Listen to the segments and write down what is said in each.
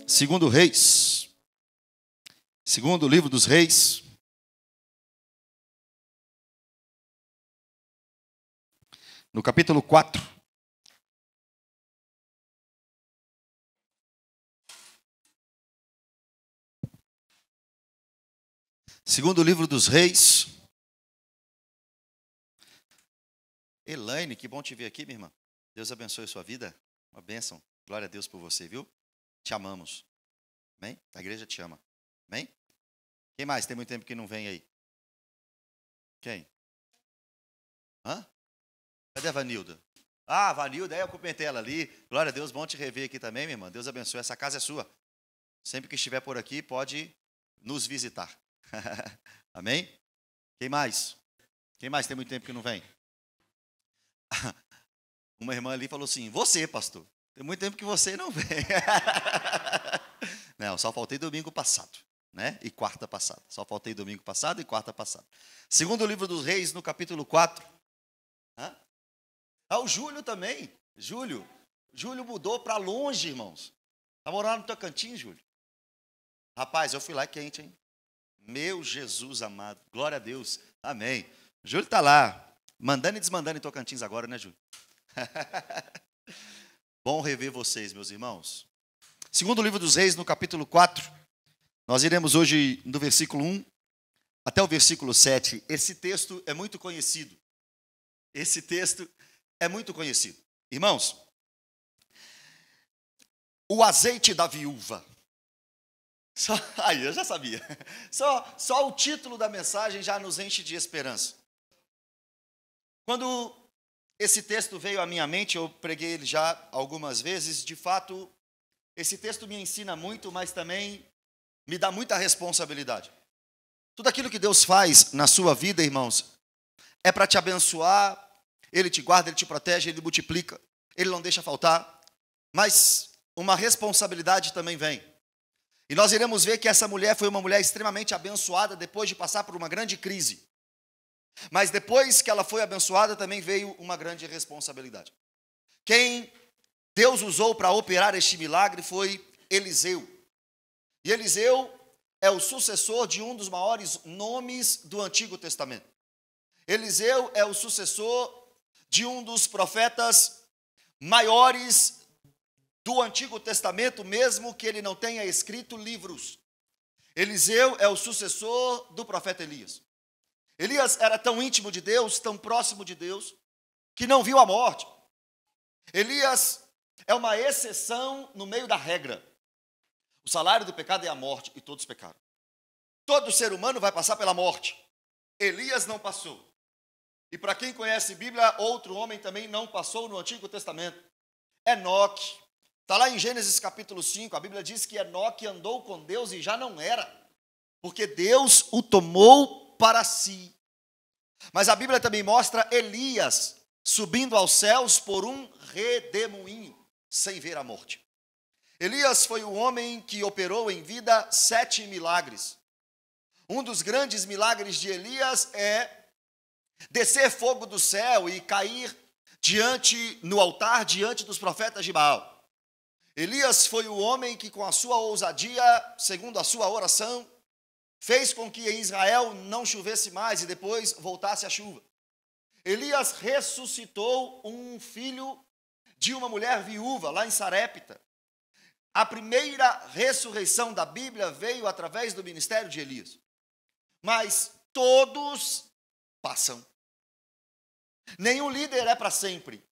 Segundo Reis. Segundo livro dos Reis. No capítulo 4. Segundo livro dos Reis. Elaine, que bom te ver aqui, minha irmã. Deus abençoe a sua vida. Uma bênção. Glória a Deus por você, viu? Te amamos. Amém? A igreja te ama. Amém? Quem mais? Tem muito tempo que não vem aí. Quem? Hã? Cadê a Vanilda? Ah, a Vanilda, eu cumprimentei ela ali. Glória a Deus, bom te rever aqui também, minha irmã. Deus abençoe. Essa casa é sua. Sempre que estiver por aqui, pode nos visitar. Amém? Quem mais? Quem mais tem muito tempo que não vem? Uma irmã ali falou assim, você, pastor, tem muito tempo que você não vem. Não, só faltei domingo passado, né? E quarta passada. Só faltei domingo passado e quarta passada. Segundo o livro dos Reis, no capítulo 4. Ah, o Júlio também. Júlio mudou para longe, irmãos. Tá morando no Tocantins, Júlio. Rapaz, eu fui lá quente, hein? Meu Jesus amado. Glória a Deus. Amém. Júlio está lá. Mandando e desmandando em Tocantins agora, né, Júlio? Bom rever vocês, meus irmãos. Segundo o livro dos Reis, no capítulo 4, nós iremos hoje do versículo 1 até o versículo 7. Esse texto é muito conhecido. Esse texto é muito conhecido. Irmãos, o azeite da viúva. Aí, eu já sabia. Só o título da mensagem já nos enche de esperança. Quando esse texto veio à minha mente, eu preguei ele já algumas vezes, de fato, esse texto me ensina muito, mas também me dá muita responsabilidade. Tudo aquilo que Deus faz na sua vida, irmãos, é para te abençoar, Ele te guarda, Ele te protege, Ele multiplica, Ele não deixa faltar, mas uma responsabilidade também vem. E nós iremos ver que essa mulher foi uma mulher extremamente abençoada depois de passar por uma grande crise. Mas depois que ela foi abençoada, também veio uma grande responsabilidade. Quem Deus usou para operar este milagre foi Eliseu. E Eliseu é o sucessor de um dos maiores nomes do Antigo Testamento. Eliseu é o sucessor de um dos profetas maiores do Antigo Testamento, mesmo que ele não tenha escrito livros. Eliseu é o sucessor do profeta Elias. Elias era tão íntimo de Deus, tão próximo de Deus, que não viu a morte. Elias é uma exceção no meio da regra. O salário do pecado é a morte, e todos pecaram. Todo ser humano vai passar pela morte. Elias não passou. E para quem conhece Bíblia, outro homem também não passou no Antigo Testamento. Enoque. Está lá em Gênesis capítulo 5, a Bíblia diz que Enoque andou com Deus e já não era, porque Deus o tomou para si. Mas a Bíblia também mostra Elias subindo aos céus por um redemoinho, sem ver a morte. Elias foi o homem que operou em vida 7 milagres. Um dos grandes milagres de Elias é descer fogo do céu e cair no altar diante dos profetas de Baal. Elias foi o homem que, com a sua ousadia, segundo a sua oração, fez com que em Israel não chovesse mais e depois voltasse a chuva. Elias ressuscitou um filho de uma mulher viúva lá em Sarepta. A primeira ressurreição da Bíblia veio através do ministério de Elias. Mas todos passam. Nenhum líder é para sempre.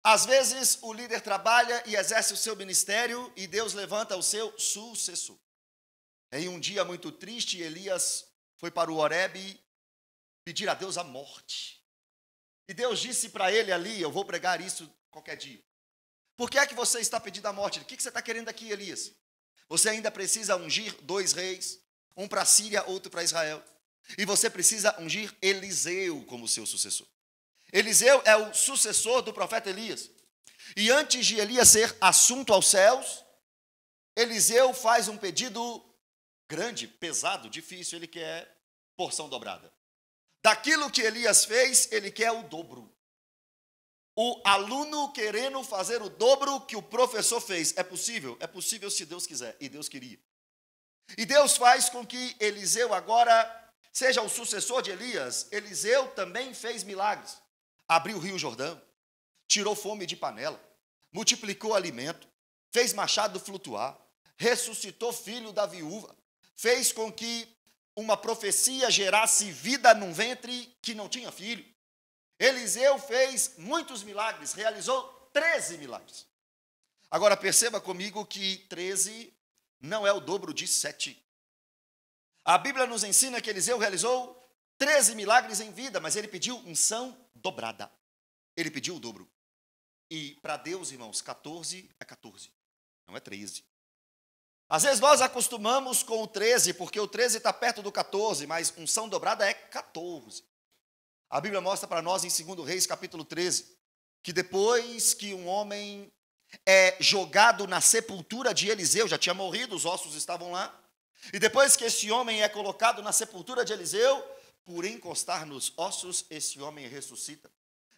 Às vezes o líder trabalha e exerce o seu ministério e Deus levanta o seu sucessor. Em um dia muito triste, Elias foi para o Horebe pedir a Deus a morte. E Deus disse para ele ali, eu vou pregar isso qualquer dia. Por que é que você está pedindo a morte? O que você está querendo aqui, Elias? Você ainda precisa ungir 2 reis, um para a Síria, outro para Israel. E você precisa ungir Eliseu como seu sucessor. Eliseu é o sucessor do profeta Elias. E antes de Elias ser assunto aos céus, Eliseu faz um pedido grande, pesado, difícil, ele quer porção dobrada. Daquilo que Elias fez, ele quer o dobro. o aluno querendo fazer o dobro que o professor fez. É possível? É possível se Deus quiser, e Deus queria. E Deus faz com que Eliseu agora seja o sucessor de Elias. Eliseu também fez milagres. Abriu o rio Jordão, tirou fome de panela, multiplicou alimento, fez machado flutuar, ressuscitou filho da viúva, fez com que uma profecia gerasse vida num ventre que não tinha filho. Eliseu fez muitos milagres, realizou 13 milagres. Agora perceba comigo que 13 não é o dobro de 7. A Bíblia nos ensina que Eliseu realizou 13 milagres em vida, mas ele pediu unção dobrada. Ele pediu o dobro. E para Deus, irmãos, 14 é 14, não é 13. Às vezes nós acostumamos com o 13, porque o 13 está perto do 14, mas unção dobrada é 14. A Bíblia mostra para nós em 2 Reis, capítulo 13, que depois que um homem é jogado na sepultura de Eliseu, já tinha morrido, os ossos estavam lá, e depois que esse homem é colocado na sepultura de Eliseu, por encostar nos ossos, esse homem ressuscita.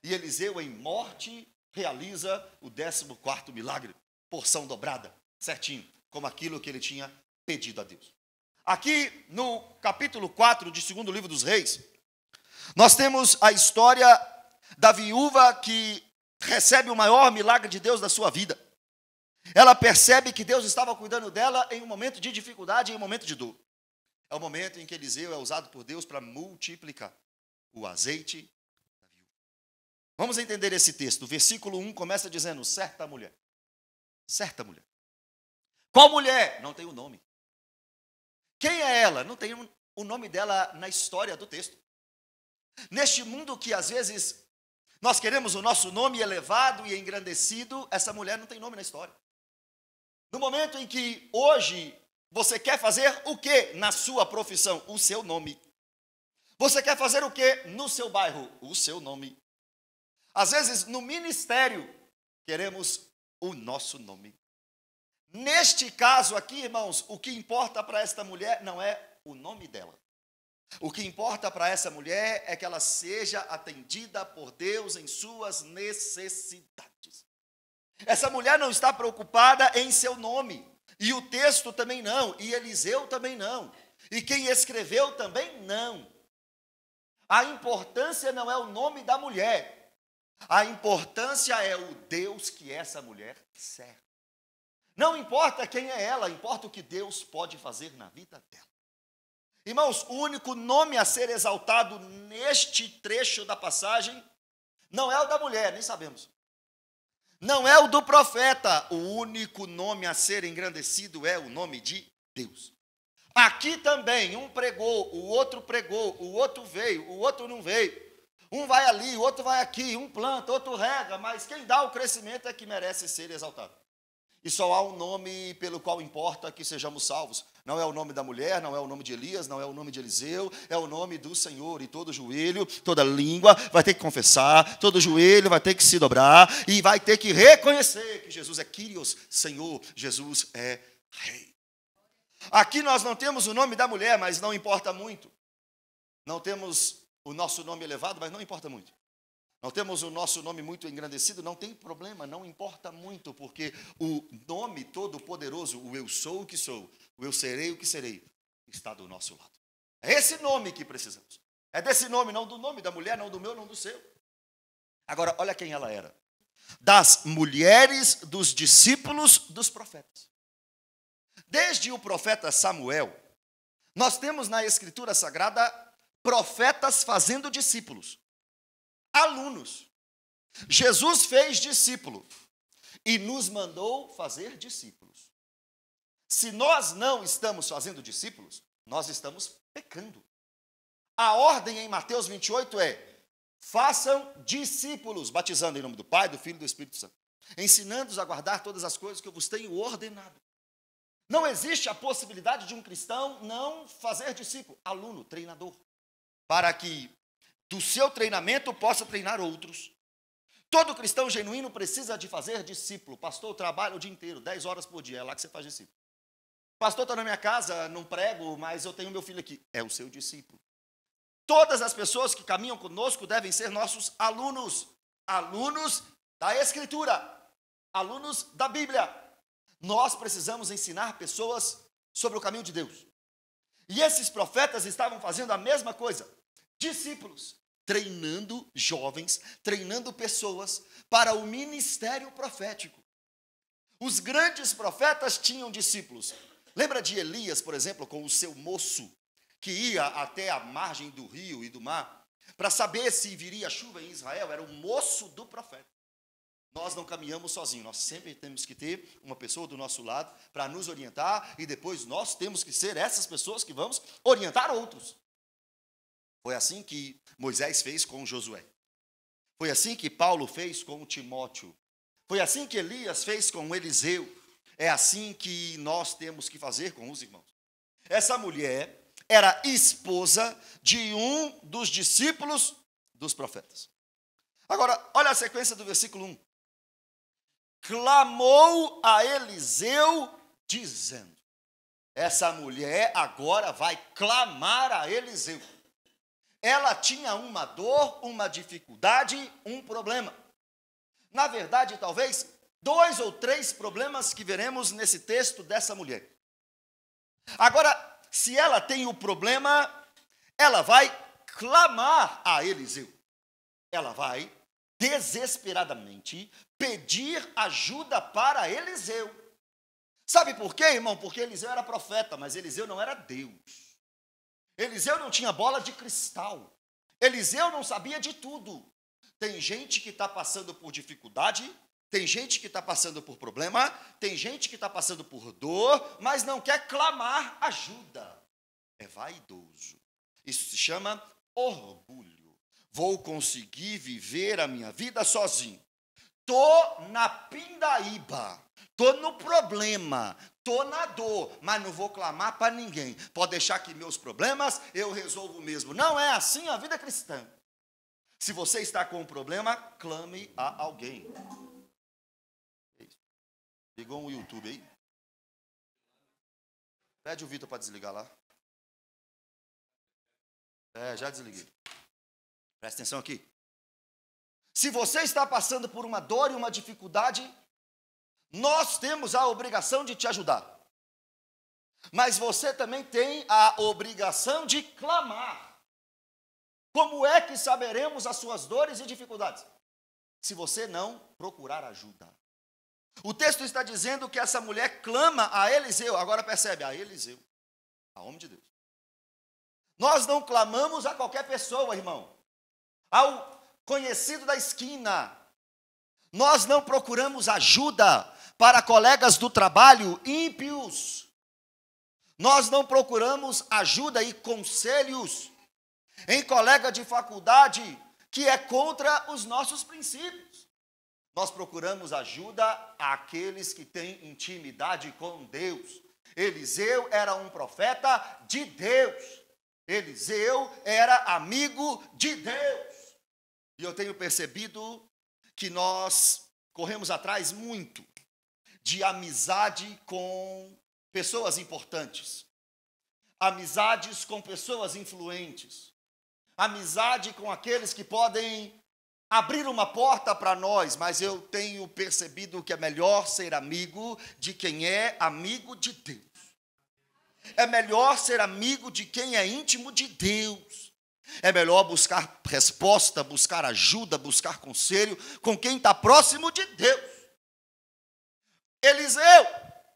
E Eliseu, em morte, realiza o 14º milagre, porção dobrada, certinho, como aquilo que ele tinha pedido a Deus. Aqui no capítulo 4 de 2º livro dos Reis, nós temos a história da viúva que recebe o maior milagre de Deus da sua vida. Ela percebe que Deus estava cuidando dela em um momento de dificuldade, em um momento de dor. É o momento em que Eliseu é usado por Deus para multiplicar o azeite da viúva. Vamos entender esse texto. O versículo 1 começa dizendo, certa mulher. Certa mulher. Qual mulher? Não tem o nome. Quem é ela? Não tem o nome dela na história do texto. Neste mundo que às vezes nós queremos o nosso nome elevado e engrandecido, essa mulher não tem nome na história. No momento em que hoje você quer fazer o que na sua profissão? O seu nome. Você quer fazer o que no seu bairro? O seu nome. Às vezes no ministério queremos o nosso nome. Neste caso aqui, irmãos, o que importa para esta mulher não é o nome dela. O que importa para essa mulher é que ela seja atendida por Deus em suas necessidades. Essa mulher não está preocupada em seu nome. E o texto também não. E Eliseu também não. E quem escreveu também não. A importância não é o nome da mulher. A importância é o Deus que essa mulher serve. Não importa quem é ela, importa o que Deus pode fazer na vida dela. Irmãos, o único nome a ser exaltado neste trecho da passagem não é o da mulher, nem sabemos. Não é o do profeta. O único nome a ser engrandecido é o nome de Deus. Aqui também, um pregou, o outro veio, o outro não veio. Um vai ali, o outro vai aqui, um planta, outro rega, mas quem dá o crescimento é que merece ser exaltado. E só há um nome pelo qual importa que sejamos salvos. Não é o nome da mulher, não é o nome de Elias, não é o nome de Eliseu, é o nome do Senhor. E todo joelho, toda língua vai ter que confessar, todo joelho vai ter que se dobrar e vai ter que reconhecer que Jesus é Kyrios, Senhor, Jesus é Rei. Aqui nós não temos o nome da mulher, mas não importa muito. Não temos o nosso nome elevado, mas não importa muito. Não temos o nosso nome muito engrandecido, não tem problema, não importa muito, porque o nome todo-poderoso, o eu sou o que sou, o eu serei o que serei, está do nosso lado. É esse nome que precisamos. É desse nome, não do nome da mulher, não do meu, não do seu. Agora, olha quem ela era. Das mulheres dos discípulos dos profetas. Desde o profeta Samuel, nós temos na Escritura Sagrada profetas fazendo discípulos. Alunos. Jesus fez discípulo e nos mandou fazer discípulos. Se nós não estamos fazendo discípulos, nós estamos pecando. A ordem em Mateus 28 é: façam discípulos, batizando em nome do Pai, do Filho e do Espírito Santo, ensinando-os a guardar todas as coisas que eu vos tenho ordenado. Não existe a possibilidade de um cristão não fazer discípulo, aluno, treinador, para que do seu treinamento possa treinar outros. Todo cristão genuíno precisa de fazer discípulo. Pastor, eu trabalho o dia inteiro, 10 horas por dia, é lá que você faz discípulo. Pastor, estou na minha casa, não prego, mas eu tenho meu filho aqui. É o seu discípulo. Todas as pessoas que caminham conosco devem ser nossos alunos. alunos da Escritura, alunos da Bíblia. Nós precisamos ensinar pessoas sobre o caminho de Deus. E esses profetas estavam fazendo a mesma coisa. Discípulos, treinando jovens, treinando pessoas para o ministério profético. Os grandes profetas tinham discípulos. Lembra de Elias, por exemplo, com o seu moço, que ia até a margem do rio e do mar, para saber se viria chuva em Israel? Era o moço do profeta. Nós não caminhamos sozinhos, nós sempre temos que ter uma pessoa do nosso lado para nos orientar, e depois nós temos que ser essas pessoas que vamos orientar outros. Foi assim que Moisés fez com Josué. Foi assim que Paulo fez com Timóteo. Foi assim que Elias fez com Eliseu. É assim que nós temos que fazer com os irmãos. Essa mulher era esposa de um dos discípulos dos profetas. Agora, olha a sequência do versículo 1. Clamou a Eliseu, dizendo. Essa mulher agora vai clamar a Eliseu. Ela tinha uma dor, uma dificuldade, um problema. Na verdade, talvez 2 ou 3 problemas que veremos nesse texto dessa mulher. Agora, se ela tem o problema, ela vai clamar a Eliseu. Ela vai desesperadamente pedir ajuda para Eliseu. Sabe por quê, irmão? Porque Eliseu era profeta, mas Eliseu não era Deus. Eliseu não tinha bola de cristal. Eliseu não sabia de tudo. Tem gente que está passando por dificuldade, tem gente que está passando por problema, tem gente que está passando por dor, mas não quer clamar ajuda. É vaidoso. Isso se chama orgulho. Vou conseguir viver a minha vida sozinho. Tô na pindaíba, tô no problema, tô na dor, mas não vou clamar para ninguém. Pode deixar que meus problemas eu resolvo mesmo. Não é assim a vida cristã. Se você está com um problema, clame a alguém. Ligou um YouTube aí? Pede o Vitor para desligar lá. Já desliguei. Presta atenção aqui. Se você está passando por uma dor e uma dificuldade, nós temos a obrigação de te ajudar. Mas você também tem a obrigação de clamar. Como é que saberemos as suas dores e dificuldades? Se você não procurar ajuda. O texto está dizendo que essa mulher clama a Eliseu. Agora percebe, a Eliseu, a homem de Deus. Nós não clamamos a qualquer pessoa, irmão. Ao conhecido da esquina. Nós não procuramos ajuda para colegas do trabalho ímpios. Nós não procuramos ajuda e conselhos em colega de faculdade que é contra os nossos princípios. Nós procuramos ajuda àqueles que têm intimidade com Deus. Eliseu era um profeta de Deus. Eliseu era amigo de Deus. E eu tenho percebido que nós corremos atrás muito de amizade com pessoas importantes, amizades com pessoas influentes, amizade com aqueles que podem abrir uma porta para nós, mas eu tenho percebido que é melhor ser amigo de quem é amigo de Deus. É melhor ser amigo de quem é íntimo de Deus. É melhor buscar resposta, buscar ajuda, buscar conselho com quem está próximo de Deus. Eliseu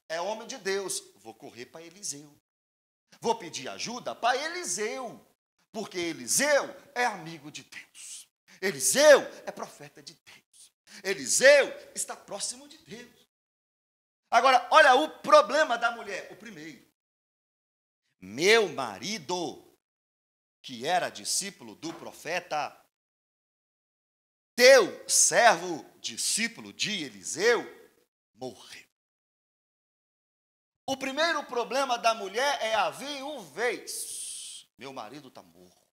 é homem de Deus. Vou correr para Eliseu. Vou pedir ajuda para Eliseu, porque Eliseu é amigo de Deus. Eliseu é profeta de Deus. Eliseu está próximo de Deus. Agora, olha o problema da mulher. O primeiro. Meu marido, que era discípulo do profeta, teu servo, discípulo de Eliseu, morreu. O primeiro problema da mulher é a viuvez. Meu marido está morto.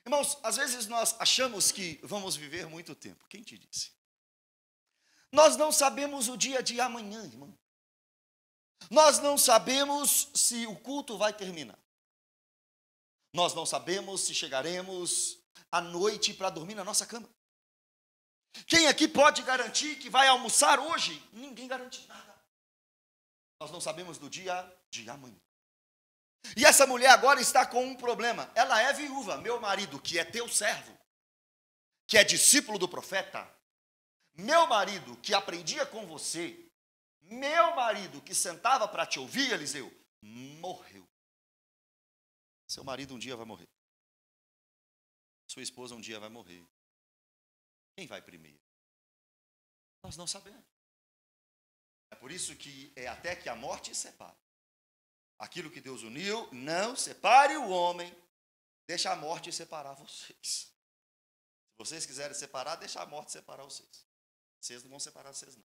Irmãos, às vezes nós achamos que vamos viver muito tempo. Quem te disse? Nós não sabemos o dia de amanhã, irmão. Nós não sabemos se o culto vai terminar. Nós não sabemos se chegaremos à noite para dormir na nossa cama. Quem aqui pode garantir que vai almoçar hoje? Ninguém garante nada. Nós não sabemos do dia de amanhã. E essa mulher agora está com um problema. Ela é viúva. Meu marido, que é teu servo, que é discípulo do profeta, meu marido, que aprendia com você, meu marido, que sentava para te ouvir, Eliseu, morreu. Seu marido um dia vai morrer. Sua esposa um dia vai morrer. Quem vai primeiro? Nós não sabemos. É por isso que é até que a morte separe. Aquilo que Deus uniu, não separe o homem. Deixa a morte separar vocês. Se vocês quiserem separar, deixa a morte separar vocês. Vocês não vão separar vocês, não.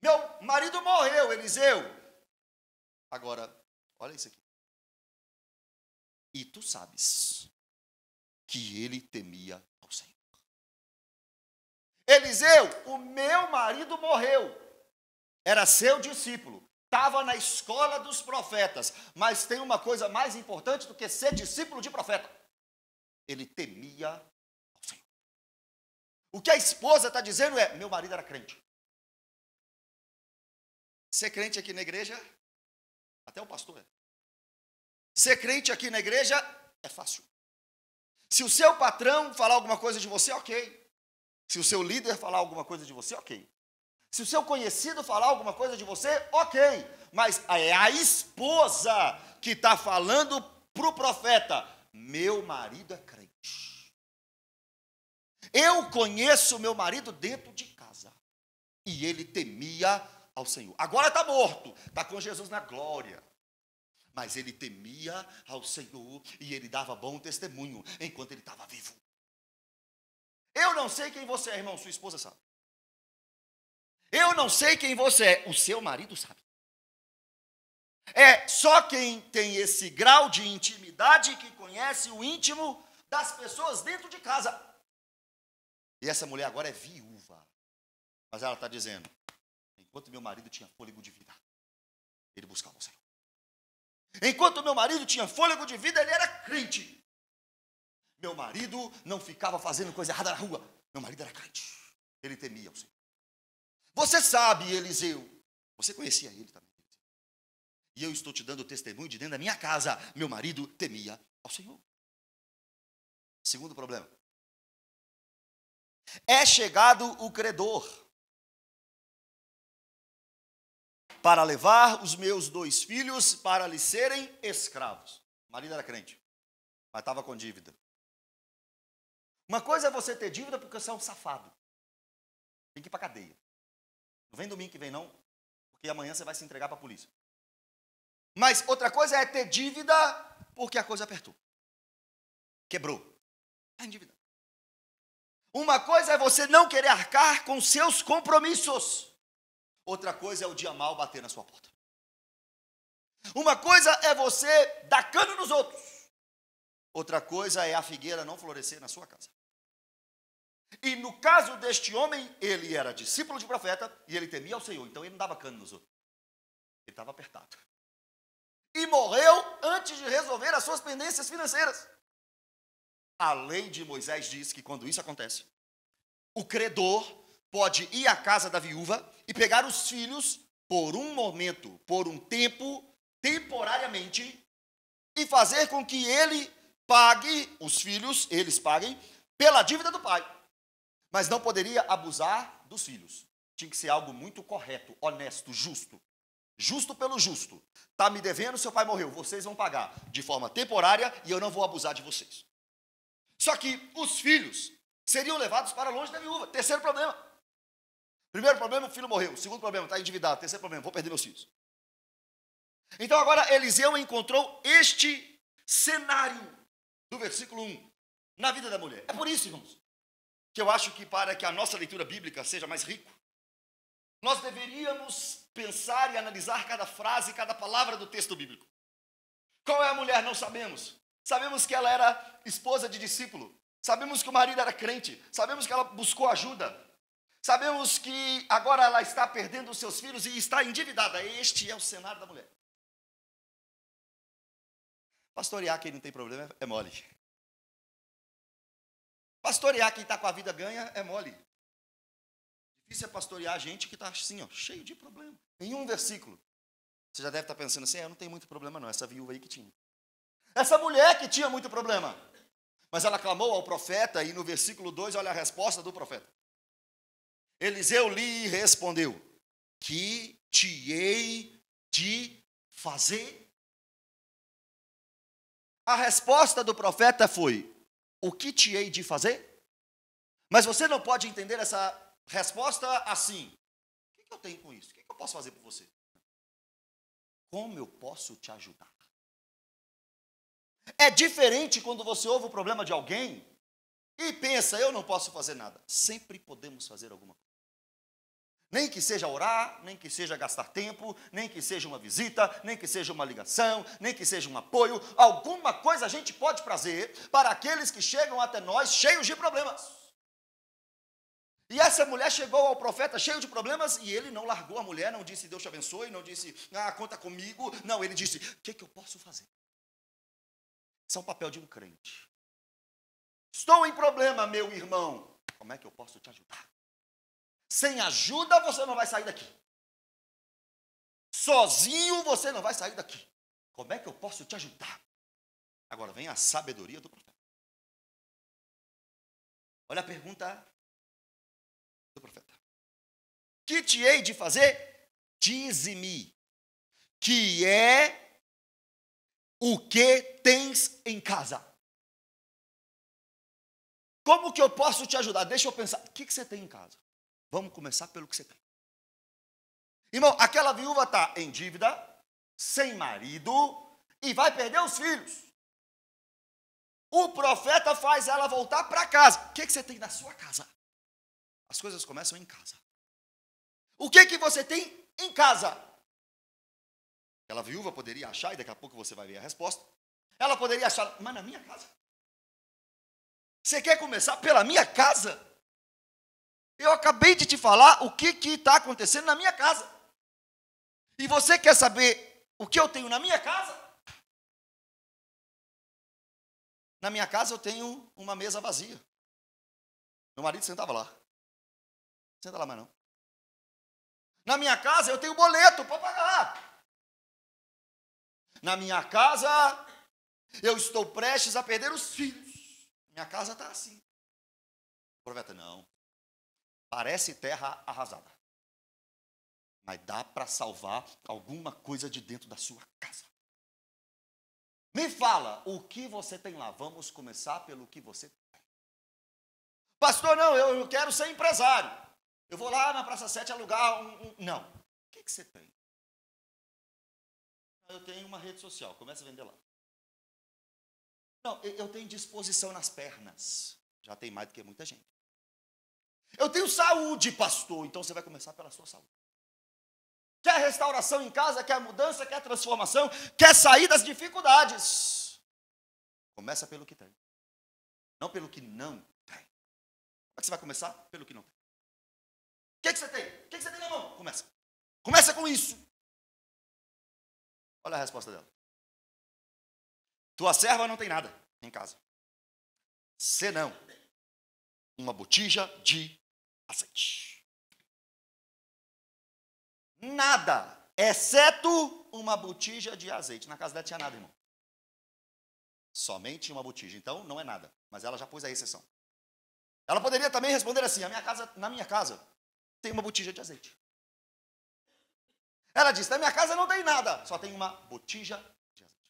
Meu marido morreu, Eliseu. Agora, olha isso aqui. E tu sabes que ele temia ao Senhor. Eliseu, o meu marido morreu. Era seu discípulo. Estava na escola dos profetas. Mas tem uma coisa mais importante do que ser discípulo de profeta. Ele temia ao Senhor. O que a esposa está dizendo é, meu marido era crente. Ser crente aqui na igreja, até o pastor é. Ser crente aqui na igreja é fácil. Se o seu patrão falar alguma coisa de você, ok. Se o seu líder falar alguma coisa de você, ok. Se o seu conhecido falar alguma coisa de você, ok. Mas é a esposa que está falando para o profeta, meu marido é crente. Eu conheço meu marido dentro de casa. E ele temia ao Senhor. Agora está morto, está com Jesus na glória. Mas ele temia ao Senhor e ele dava bom testemunho enquanto ele estava vivo. Eu não sei quem você é, irmão, sua esposa sabe. Eu não sei quem você é, o seu marido sabe. É só quem tem esse grau de intimidade que conhece o íntimo das pessoas dentro de casa. E essa mulher agora é viúva. Mas ela está dizendo, enquanto meu marido tinha fôlego de vida, ele buscava o Senhor. Enquanto meu marido tinha fôlego de vida, ele era crente. Meu marido não ficava fazendo coisa errada na rua. Meu marido era crente. Ele temia o Senhor. Você sabe, Eliseu, você conhecia ele também. E eu estou te dando o testemunho de dentro da minha casa. Meu marido temia ao Senhor. Segundo problema. É chegado o credor para levar os meus 2 filhos para lhes serem escravos. O marido era crente, mas estava com dívida. Uma coisa é você ter dívida porque você é um safado. Tem que ir para a cadeia. Não vem domingo que vem não, porque amanhã você vai se entregar para a polícia. Mas outra coisa é ter dívida porque a coisa apertou. Quebrou. Está endividado. Uma coisa é você não querer arcar com seus compromissos. Outra coisa é o dia mal bater na sua porta. Uma coisa é você dar cano nos outros. Outra coisa é a figueira não florescer na sua casa. E no caso deste homem, ele era discípulo de profeta e ele temia ao Senhor. Então ele não dava cano nos outros. Ele estava apertado. E morreu antes de resolver as suas pendências financeiras. A lei de Moisés diz que quando isso acontece, o credor pode ir à casa da viúva e pegar os filhos por um momento, por um tempo, temporariamente, e fazer com que ele pague, os filhos, eles paguem, pela dívida do pai. Mas não poderia abusar dos filhos. Tinha que ser algo muito correto, honesto, justo. Justo pelo justo. Está me devendo, seu pai morreu. Vocês vão pagar de forma temporária e eu não vou abusar de vocês. Só que os filhos seriam levados para longe da viúva. Terceiro problema. Primeiro problema, o filho morreu. Segundo problema, está endividado. Terceiro problema, vou perder meus filhos. Então agora Eliseu encontrou este cenário do versículo 1 na vida da mulher. É por isso, irmãos, que eu acho que para que a nossa leitura bíblica seja mais rica, nós deveríamos pensar e analisar cada frase, cada palavra do texto bíblico. Qual é a mulher? Não sabemos. Sabemos que ela era esposa de discípulo. Sabemos que o marido era crente. Sabemos que ela buscou ajuda. Sabemos que agora ela está perdendo os seus filhos e está endividada. Este é o cenário da mulher. Pastorear quem não tem problema é mole. Pastorear quem está com a vida ganha é mole. Difícil é pastorear gente que está assim, ó, cheio de problema. Em um versículo. Você já deve estar pensando assim, eu não tenho muito problema não, essa viúva aí que tinha. Essa mulher que tinha muito problema. Mas ela clamou ao profeta e no versículo 2, olha a resposta do profeta. Eliseu lhe respondeu, que te hei de fazer? A resposta do profeta foi, o que te hei de fazer? Mas você não pode entender essa resposta assim. O que eu tenho com isso? O que eu posso fazer por você? Como eu posso te ajudar? É diferente quando você ouve o problema de alguém e pensa, eu não posso fazer nada. Sempre podemos fazer alguma coisa. Nem que seja orar, nem que seja gastar tempo, nem que seja uma visita, nem que seja uma ligação, nem que seja um apoio. Alguma coisa a gente pode fazer para aqueles que chegam até nós cheios de problemas. E essa mulher chegou ao profeta cheio de problemas e ele não largou a mulher, não disse Deus te abençoe, não disse conta comigo. Não, ele disse, o que eu posso fazer? Esse é o papel de um crente. Estou em problema, meu irmão. Como é que eu posso te ajudar? Sem ajuda você não vai sair daqui. Sozinho você não vai sair daqui. Como é que eu posso te ajudar? Agora vem a sabedoria do profeta. Olha a pergunta do profeta. Que te hei de fazer? Dize-me, que é o que tens em casa? Como que eu posso te ajudar? Deixa eu pensar. O que você tem em casa? Vamos começar pelo que você tem. Irmão, aquela viúva está em dívida, sem marido e vai perder os filhos. O profeta faz ela voltar para casa. O que você tem na sua casa? As coisas começam em casa. O que você tem em casa? Aquela viúva poderia achar, e daqui a pouco você vai ver a resposta. Ela poderia achar, mas na minha casa? Você quer começar pela minha casa? Eu acabei de te falar o que está acontecendo na minha casa. E você quer saber o que eu tenho na minha casa? Na minha casa eu tenho uma mesa vazia. Meu marido sentava lá. Senta lá mais não. Na minha casa eu tenho boleto para pagar. Na minha casa eu estou prestes a perder os filhos. Minha casa está assim. O profeta, não. Parece terra arrasada. Mas dá para salvar alguma coisa de dentro da sua casa. Me fala, o que você tem lá? Vamos começar pelo que você tem. Pastor, não, eu quero ser empresário. Eu vou lá na Praça 7 alugar Não. O que você tem? Eu tenho uma rede social, começa a vender lá. Não, eu tenho disposição nas pernas. Já tem mais do que muita gente. Eu tenho saúde, pastor. Então você vai começar pela sua saúde. Quer restauração em casa, quer mudança, quer transformação, quer sair das dificuldades. Começa pelo que tem. Não pelo que não tem. Como é que você vai começar? Pelo que não tem. O que você tem? O que você tem na mão? Começa. Começa com isso. Olha a resposta dela. Tua serva não tem nada em casa. Senão uma botija de azeite. Nada, exceto uma botija de azeite. Na casa dela tinha nada, irmão. Somente uma botija. Então, não é nada. Mas ela já pôs a exceção. Ela poderia também responder assim, na minha casa tem uma botija de azeite. Ela disse, na minha casa não tem nada, só tem uma botija de azeite.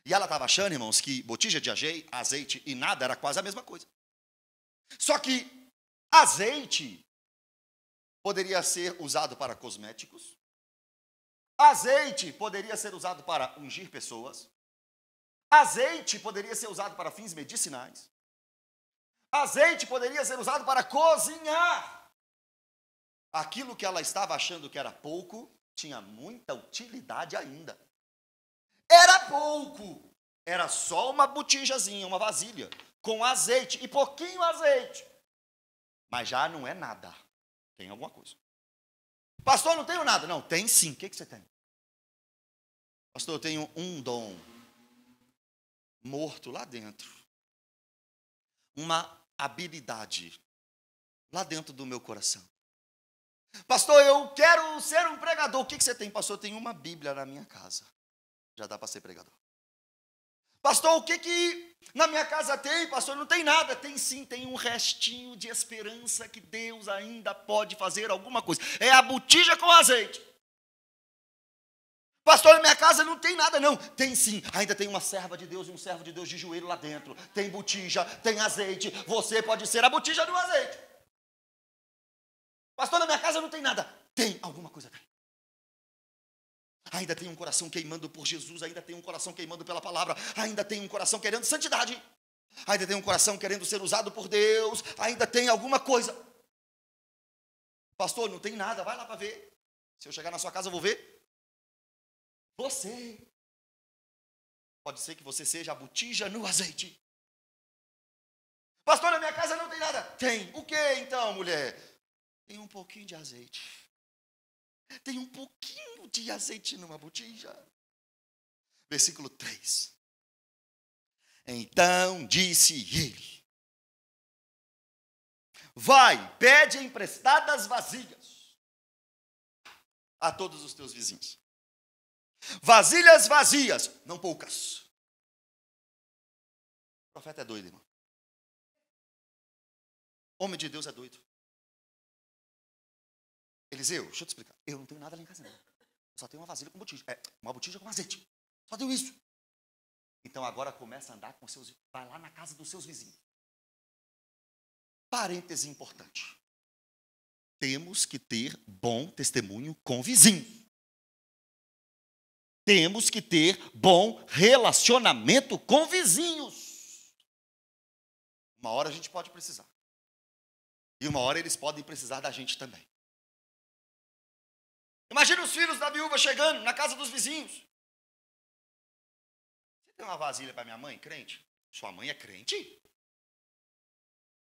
E ela estava achando, irmãos, que botija de azeite e nada era quase a mesma coisa. Só que azeite poderia ser usado para cosméticos. Azeite poderia ser usado para ungir pessoas. Azeite poderia ser usado para fins medicinais. Azeite poderia ser usado para cozinhar. Aquilo que ela estava achando que era pouco, tinha muita utilidade ainda. Era pouco. Era só uma botijazinha, uma vasilha, com azeite, e pouquinho azeite. Mas já não é nada. Tem alguma coisa. Pastor, não tenho nada. Não, tem sim. O que você tem? Pastor, eu tenho um dom morto lá dentro. Uma habilidade lá dentro do meu coração. Pastor, eu quero ser um pregador. O que você tem? Pastor, eu tenho uma Bíblia na minha casa. Já dá para ser pregador. Pastor, o que na minha casa tem? Pastor, não tem nada. Tem sim, tem um restinho de esperança que Deus ainda pode fazer alguma coisa. É a botija com azeite. Pastor, na minha casa não tem nada não. Tem sim, ainda tem uma serva de Deus e um servo de Deus de joelho lá dentro. Tem botija, tem azeite. Você pode ser a botija do azeite. Pastor, na minha casa não tem nada. Tem, alguma coisa tem. Ainda tem um coração queimando por Jesus, ainda tem um coração queimando pela palavra, ainda tem um coração querendo santidade, ainda tem um coração querendo ser usado por Deus, ainda tem alguma coisa. Pastor, não tem nada, vai lá para ver. Se eu chegar na sua casa, eu vou ver. Você. Pode ser que você seja a botija no azeite. Pastor, na minha casa não tem nada. Tem. O que então, mulher? Tem um pouquinho de azeite. Tem um pouquinho de azeite numa botija. Versículo 3. Então disse ele: vai, pede emprestadas vasilhas a todos os teus vizinhos. Vasilhas vazias, não poucas. O profeta é doido, irmão. Homem de Deus é doido. Eliseu, deixa eu te explicar. Eu não tenho nada lá em casa, não. Eu só tenho uma vasilha com botija. Uma botija com azeite. Só tenho isso. Então agora começa a andar com seus... Vai lá na casa dos seus vizinhos. Parêntese importante. Temos que ter bom testemunho com vizinho. Temos que ter bom relacionamento com vizinhos. Uma hora a gente pode precisar. E uma hora eles podem precisar da gente também. Imagina os filhos da viúva chegando na casa dos vizinhos. Você tem uma vasilha para minha mãe, crente? Sua mãe é crente?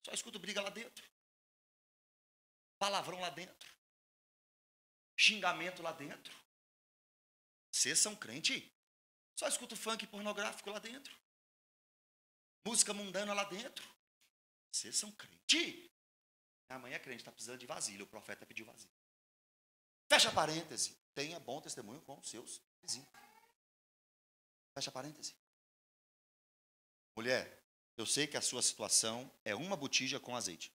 Só escuto briga lá dentro. Palavrão lá dentro. Xingamento lá dentro. Vocês são crente? Só escuto funk pornográfico lá dentro. Música mundana lá dentro. Vocês são crente? Minha mãe é crente, está precisando de vasilha. O profeta pediu vasilha. Fecha parêntese. Tenha bom testemunho com os seus vizinhos. Fecha parêntese. Mulher, eu sei que a sua situação é uma botija com azeite.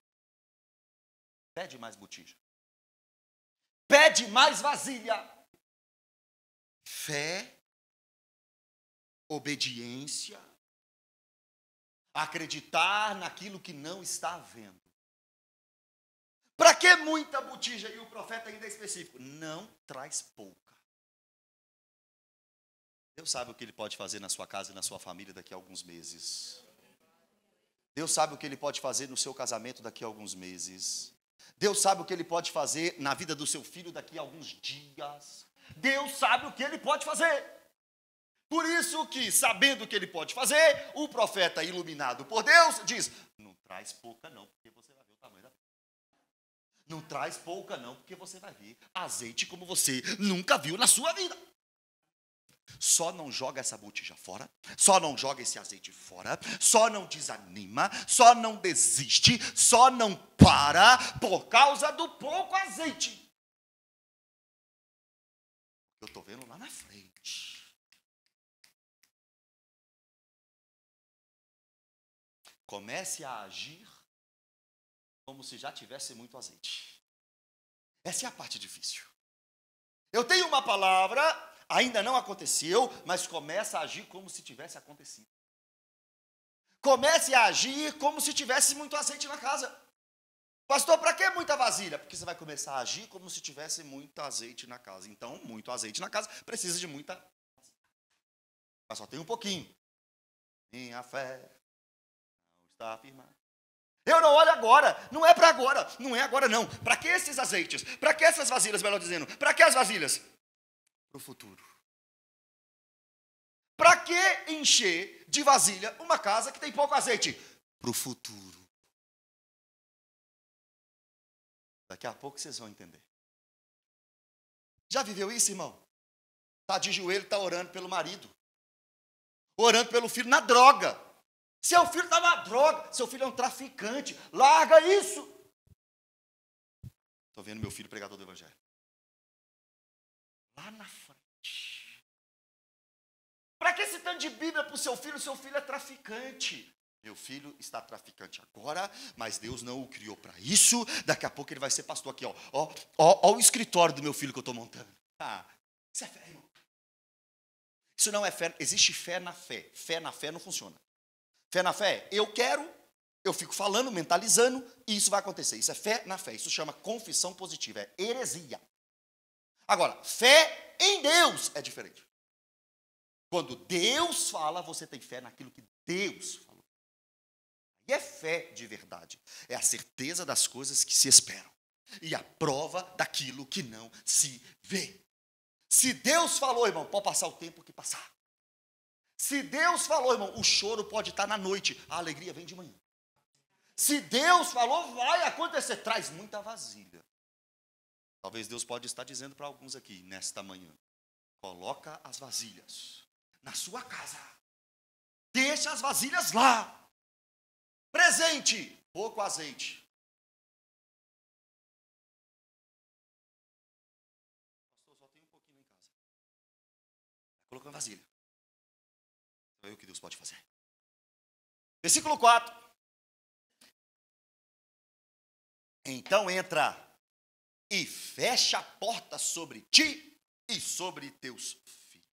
Pede mais botija. Pede mais vasilha. Fé, obediência, acreditar naquilo que não está vendo. Para que muita botija? E o profeta ainda é específico. Não traz pouca. Deus sabe o que Ele pode fazer na sua casa e na sua família daqui a alguns meses. Deus sabe o que Ele pode fazer no seu casamento daqui a alguns meses. Deus sabe o que Ele pode fazer na vida do seu filho daqui a alguns dias. Deus sabe o que Ele pode fazer. Por isso que, sabendo o que Ele pode fazer, o profeta iluminado por Deus diz: não traz pouca não, porque você vai ver o tamanho da... Não traz pouca não, porque você vai ver azeite como você nunca viu na sua vida. Só não joga essa botija fora, só não joga esse azeite fora, só não desanima, só não desiste, só não para por causa do pouco azeite. Eu estou vendo lá na frente. Comece a agir como se já tivesse muito azeite. Essa é a parte difícil. Eu tenho uma palavra, ainda não aconteceu, mas começa a agir como se tivesse acontecido. Comece a agir como se tivesse muito azeite na casa. Pastor, para que muita vasilha? Porque você vai começar a agir como se tivesse muito azeite na casa. Então, muito azeite na casa precisa de muita vasilha. Mas só tem um pouquinho. Minha fé não está firmada. Eu não olho agora, não é para agora, não é agora não. Para que esses azeites? Para que essas vasilhas, melhor dizendo? Para que as vasilhas? Para o futuro. Para que encher de vasilha uma casa que tem pouco azeite? Para o futuro. Daqui a pouco vocês vão entender. Já viveu isso, irmão? Está de joelho, está orando pelo marido. Orando pelo filho na droga. Seu filho está na droga, seu filho é um traficante, larga isso. Estou vendo meu filho pregador do evangelho. Lá na frente. Para que esse tanto de Bíblia para o seu filho? Seu filho é traficante. Meu filho está traficante agora, mas Deus não o criou para isso. Daqui a pouco ele vai ser pastor aqui, ó. Ó o escritório do meu filho que eu estou montando. Ah, isso é fé, irmão. Isso não é fé, existe fé na fé. Fé na fé não funciona. Fé na fé, eu quero, eu fico falando, mentalizando, e isso vai acontecer. Isso é fé na fé, isso chama confissão positiva, é heresia. Agora, fé em Deus é diferente. Quando Deus fala, você tem fé naquilo que Deus falou. E é fé de verdade. É a certeza das coisas que se esperam. E a prova daquilo que não se vê. Se Deus falou, irmão, pode passar o tempo que passar. Se Deus falou, irmão, o choro pode estar na noite. A alegria vem de manhã. Se Deus falou, vai acontecer. Traz muita vasilha. Talvez Deus pode estar dizendo para alguns aqui, nesta manhã. Coloca as vasilhas na sua casa. Deixa as vasilhas lá. Presente, pouco azeite. Pastor, só tem um pouquinho em casa. Colocando vasilha. É o que Deus pode fazer. Versículo 4. Então entra e fecha a porta sobre ti e sobre teus filhos.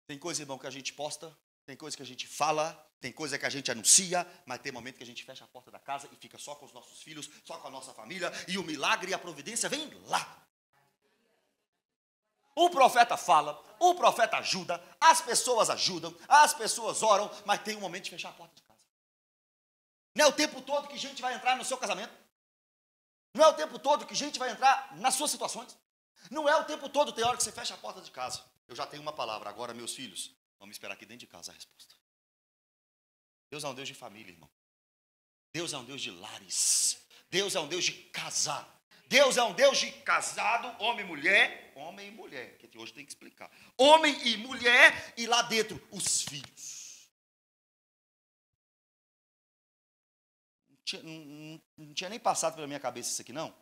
Tem coisa, irmão, que a gente posta, tem coisa que a gente fala, tem coisa que a gente anuncia, mas tem momento que a gente fecha a porta da casa e fica só com os nossos filhos, só com a nossa família, e o milagre e a providência vem lá. O profeta fala, o profeta ajuda, as pessoas ajudam, as pessoas oram, mas tem um momento de fechar a porta de casa. Não é o tempo todo que gente vai entrar no seu casamento. Não é o tempo todo que gente vai entrar nas suas situações. Não é o tempo todo, tem hora que você fecha a porta de casa. Eu já tenho uma palavra, agora meus filhos, vamos esperar aqui dentro de casa a resposta. Deus é um Deus de família, irmão. Deus é um Deus de lares. Deus é um Deus de casar. Deus é um Deus de casado, homem e mulher, que hoje tem que explicar. Homem e mulher, e lá dentro, os filhos. Não tinha nem passado pela minha cabeça isso aqui, não.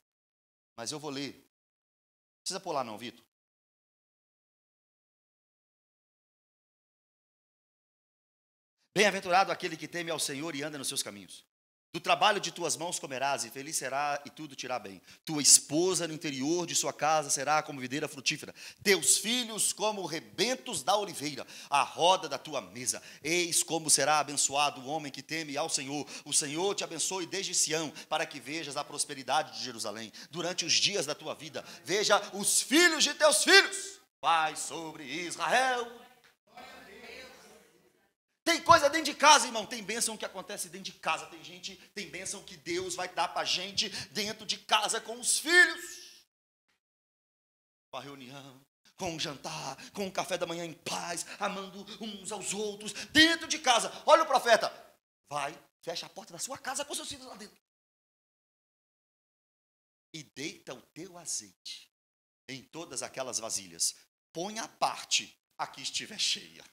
Mas eu vou ler. Não precisa pular não, Vitor. Bem-aventurado aquele que teme ao Senhor e anda nos seus caminhos. Do trabalho de tuas mãos comerás, e feliz será, e tudo te irá bem. Tua esposa no interior de sua casa será como videira frutífera. Teus filhos como rebentos da oliveira, a roda da tua mesa. Eis como será abençoado o homem que teme ao Senhor. O Senhor te abençoe desde Sião, para que vejas a prosperidade de Jerusalém. Durante os dias da tua vida, veja os filhos de teus filhos. Pai sobre Israel. Tem coisa dentro de casa, irmão. Tem bênção que acontece dentro de casa. Tem bênção que Deus vai dar para a gente dentro de casa com os filhos. Com a reunião, com o jantar, com o café da manhã em paz, amando uns aos outros, dentro de casa. Olha o profeta. Vai, fecha a porta da sua casa com seus filhos lá dentro. E deita o teu azeite em todas aquelas vasilhas. Põe à parte a que estiver cheia.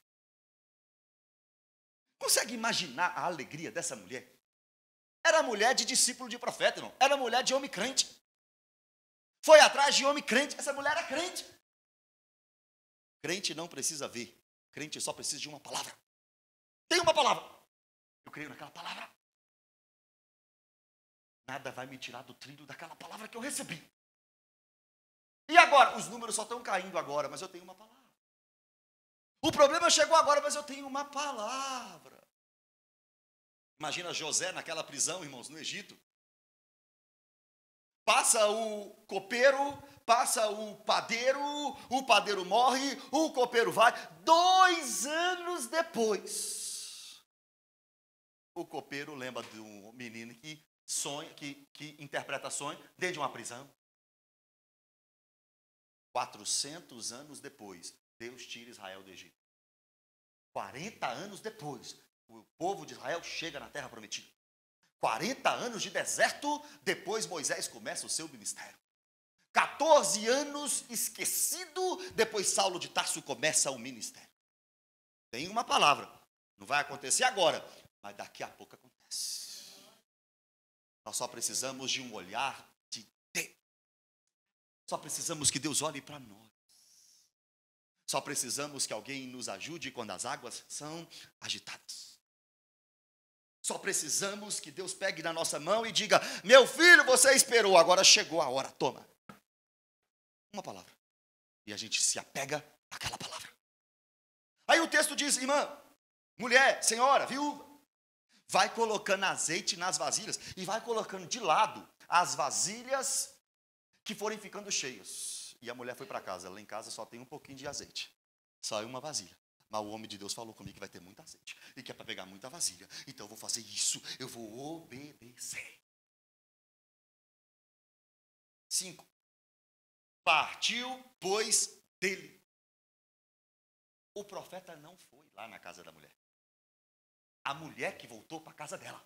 Consegue imaginar a alegria dessa mulher? Era mulher de discípulo de profeta, não? Era mulher de homem crente. Foi atrás de homem crente. Essa mulher era crente. Crente não precisa ver. Crente só precisa de uma palavra. Tem uma palavra. Eu creio naquela palavra. Nada vai me tirar do trilho daquela palavra que eu recebi. E agora? Os números só estão caindo agora, mas eu tenho uma palavra. O problema chegou agora, mas eu tenho uma palavra. Imagina José naquela prisão, irmãos, no Egito. Passa o copeiro, passa o padeiro morre, o copeiro vai. 2 anos depois, o copeiro lembra de um menino que sonha, que interpreta sonho dentro de uma prisão. 400 anos depois, Deus tira Israel do Egito. 40 anos depois, o povo de Israel chega na terra prometida. 40 anos de deserto, depois Moisés começa o seu ministério. 14 anos esquecido, depois Saulo de Tarso começa o ministério. Tem uma palavra, Não vai acontecer agora, mas daqui a pouco acontece. Nós só precisamos de um olhar de Deus. Só precisamos que Deus olhe para nós. Só precisamos que alguém nos ajude quando as águas são agitadas. Só precisamos que Deus pegue na nossa mão e diga: meu filho, você esperou, agora chegou a hora, toma. Uma palavra. E a gente se apega àquela palavra. Aí o texto diz: irmã, mulher, senhora, viúva, vai colocando azeite nas vasilhas e vai colocando de lado as vasilhas que forem ficando cheias. E a mulher foi para casa. Lá em casa só tem um pouquinho de azeite. Só uma vasilha. Mas o homem de Deus falou comigo que vai ter muito azeite. E que é para pegar muita vasilha. Então eu vou fazer isso. Eu vou obedecer. 5. Partiu, pois, dele. O profeta não foi lá na casa da mulher. A mulher que voltou para a casa dela.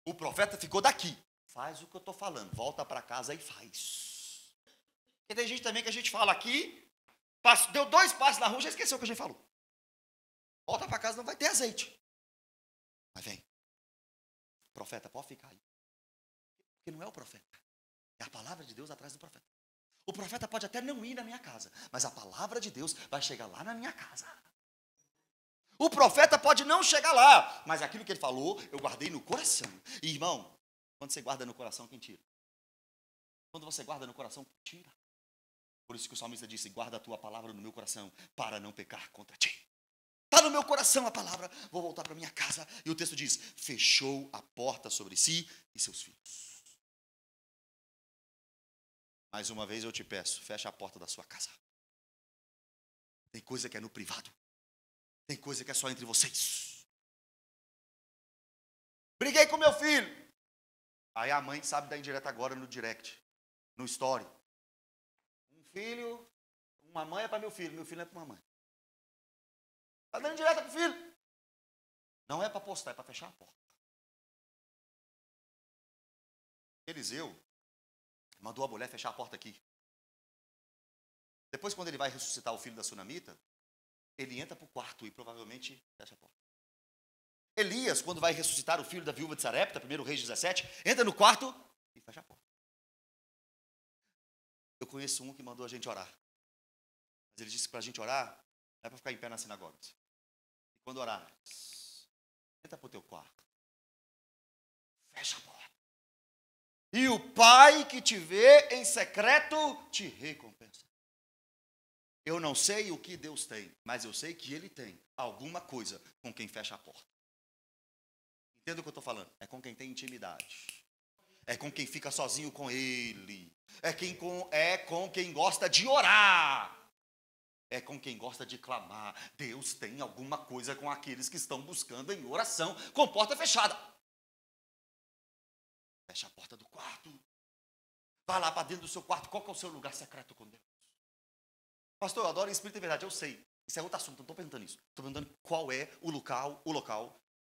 O profeta ficou daqui. Faz o que eu estou falando. Volta para casa e faz. Porque tem gente também que a gente fala aqui, deu 2 passos na rua, já esqueceu o que a gente falou. Volta para casa, não vai ter azeite. Mas vem. Profeta, pode ficar aí. Porque não é o profeta. É a palavra de Deus atrás do profeta. O profeta pode até não ir na minha casa, mas a palavra de Deus vai chegar lá na minha casa. O profeta pode não chegar lá, mas aquilo que ele falou, eu guardei no coração. E, irmão, quando você guarda no coração, quem tira? Quando você guarda no coração, quem tira? Por isso que o salmista disse: guarda a tua palavra no meu coração, para não pecar contra ti. Está no meu coração a palavra, vou voltar para minha casa. E o texto diz: fechou a porta sobre si e seus filhos. Mais uma vez eu te peço, fecha a porta da sua casa. Tem coisa que é no privado. Tem coisa que é só entre vocês. Briguei com meu filho. Aí a mãe sabe dar indireta agora no direct, no story. Um filho, uma mãe é para meu filho não é para uma mãe. Está dando indireta para o filho. Não é para postar, é para fechar a porta. Eliseu mandou a mulher fechar a porta aqui. Depois, quando ele vai ressuscitar o filho da sunamita, ele entra para o quarto e provavelmente fecha a porta. Elias, quando vai ressuscitar o filho da viúva de Sarepta, 1 Reis 17, entra no quarto e fecha a porta. Eu conheço um que mandou a gente orar. Mas ele disse que para a gente orar, não é para ficar em pé na sinagoga. E quando orar, entra para o teu quarto. Fecha a porta. E o Pai que te vê em secreto te recompensa. Eu não sei o que Deus tem, mas eu sei que Ele tem alguma coisa com quem fecha a porta. Entenda o que eu estou falando? É com quem tem intimidade. É com quem fica sozinho com Ele. É com quem gosta de orar. É com quem gosta de clamar. Deus tem alguma coisa com aqueles que estão buscando em oração com porta fechada. Fecha a porta do quarto. Vá lá para dentro do seu quarto. Qual que é o seu lugar secreto com Deus? Pastor, eu adoro em espírito e verdade. Eu sei. Isso é outro assunto. Não estou perguntando isso. Estou perguntando qual é o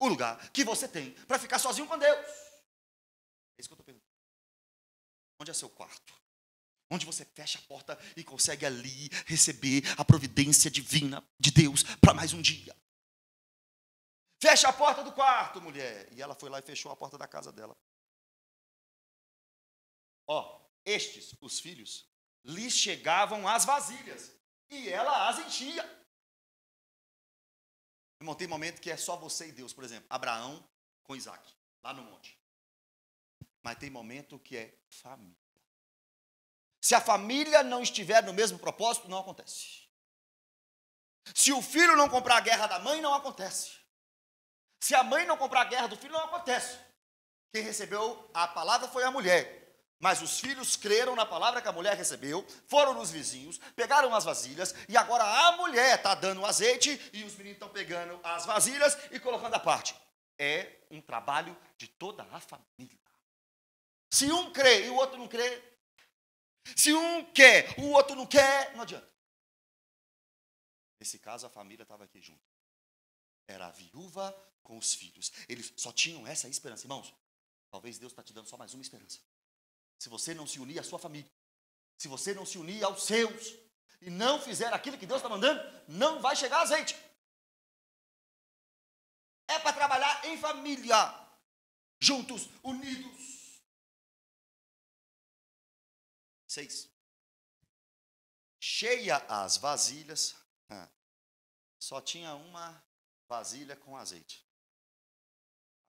lugar que você tem para ficar sozinho com Deus. É isso que eu estou perguntando. Onde é seu quarto? Onde você fecha a porta e consegue ali receber a providência divina de Deus para mais um dia. Fecha a porta do quarto, mulher. E ela foi lá e fechou a porta da casa dela. Estes, os filhos, lhes chegavam as vasilhas e ela as enchia. Irmão, tem momento que é só você e Deus, por exemplo, Abraão com Isaac, lá no monte. Mas tem momento que é família. Se a família não estiver no mesmo propósito, não acontece. Se o filho não comprar a guerra da mãe, não acontece. Se a mãe não comprar a guerra do filho, não acontece. Quem recebeu a palavra foi a mulher. Mas os filhos creram na palavra que a mulher recebeu, foram nos vizinhos, pegaram as vasilhas, e agora a mulher está dando o azeite, e os meninos estão pegando as vasilhas e colocando à parte. É um trabalho de toda a família. Se um crê e o outro não crê, se um quer, o outro não quer, não adianta. Nesse caso, a família estava aqui junto. Era a viúva com os filhos. Eles só tinham essa esperança. Irmãos, talvez Deus está te dando só mais uma esperança. Se você não se unir à sua família, se você não se unir aos seus, e não fizer aquilo que Deus está mandando, não vai chegar azeite. É para trabalhar em família, juntos, unidos. 6. Cheia as vasilhas. Só tinha uma vasilha com azeite.